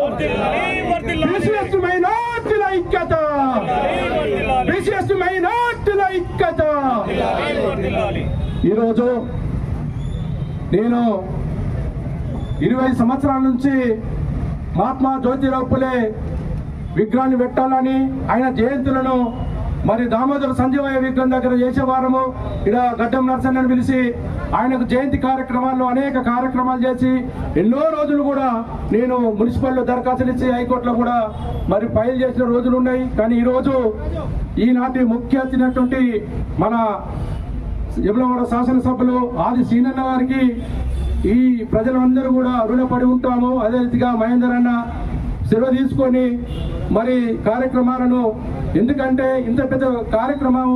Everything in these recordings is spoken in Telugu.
బీసీఎస్ మైనార్టీల ఐక్యత, బీసీఎస్ మైనార్టీల ఐక్యత. ఈరోజు నేను 20 సంవత్సరాల నుంచి మహాత్మా జ్యోతిరావు పులే విగ్రహాన్ని పెట్టాలని, ఆయన జయంతులను మరి దామోదర సంజీవయ్య విగ్రహం దగ్గర చేసేవారము. ఇక్కడ గడ్డం నరసన్నని పిలిచి ఆయనకు జయంతి కార్యక్రమాల్లో అనేక కార్యక్రమాలు చేసి ఎన్నో రోజులు కూడా నేను మున్సిపల్లో దరఖాస్తులు ఇచ్చి హైకోర్టులో కూడా మరి ఫైల్ చేసిన రోజులు ఉన్నాయి. కానీ ఈరోజు ఈనాటి ముఖ్య అతిథి మన యములవాడ శాసనసభ్యులు ఆది సీనన్న గారికి ఈ ప్రజలందరూ కూడా రుణపడి ఉంటాము. అదే రీతిగా మహేందర్ అన్న సెలవు తీసుకొని మరి కార్యక్రమాలను, ఎందుకంటే ఇంత పెద్ద కార్యక్రమం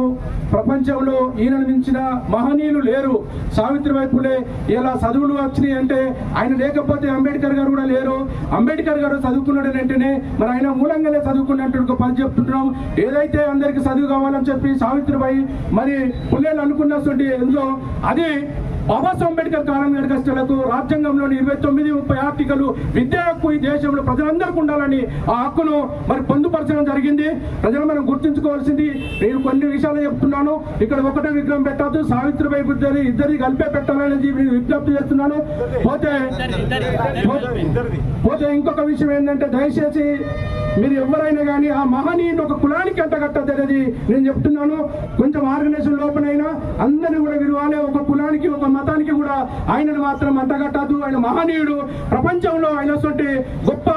ప్రపంచంలో ఈయనను మించిన మహనీయులు లేరు. సావిత్రిబాయి పులే ఇలా చదువులు వచ్చినాయి అంటే ఆయన లేకపోతే అంబేద్కర్ గారు కూడా లేరు. అంబేద్కర్ గారు చదువుకున్నాడు అంటేనే మరి ఆయన మూలంగానే చదువుకున్నట్టు పని చెప్తున్నాం. ఏదైతే అందరికీ చదువు కావాలని చెప్పి సావిత్రిబాయి మరి పులేలు అనుకున్నటువంటి ఎందులో అది బాబాసాహెబ్ అంబేద్కర్ కాలం కష్టాలకు రాజ్యాంగంలోని 29-30 ఆర్టికల్ విద్యా హక్కు ఈ దేశంలో ప్రజలందరికీ ఉండాలని ఆ హక్కును మరి పొందుపరచడం జరిగింది. ప్రజలు మనం గుర్తుంచుకోవాల్సింది, నేను కొన్ని విషయాలు చెప్తున్నాను. ఇక్కడ ఒకటే విగ్రహం పెట్టద్దు, సావిత్రిబాయి బుద్ధని ఇద్దరి కలిపే పెట్టాలనేది విజ్ఞప్తి చేస్తున్నాను. పోతే ఇంకొక విషయం ఏంటంటే, దయచేసి మీరు ఎవరైనా కానీ ఆ మహనీయుడు ఒక కులానికి అంటగట్టద్దు అనేది నేను చెప్తున్నాను. కొంచెం ఆర్గనైజేషన్ లోపలైనా అందరినీ కూడా విలువాలి. ఒక కులానికి ఒక మతానికి కూడా ఆయనను మాత్రం అంటగట్టద్దు. ఆయన మహనీయుడు, ప్రపంచంలో ఆయన గొప్ప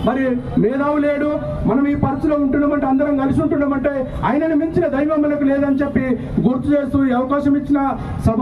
మరి మేధావు లేడు. మనం ఈ పరిస్థితిలో ఉంటున్నామంటే, అందరం కలిసి ఉంటున్నామంటే ఆయనను మించిన దైవం మనకు లేదని చెప్పి గుర్తు చేస్తూ ఈ అవకాశం ఇచ్చిన సభ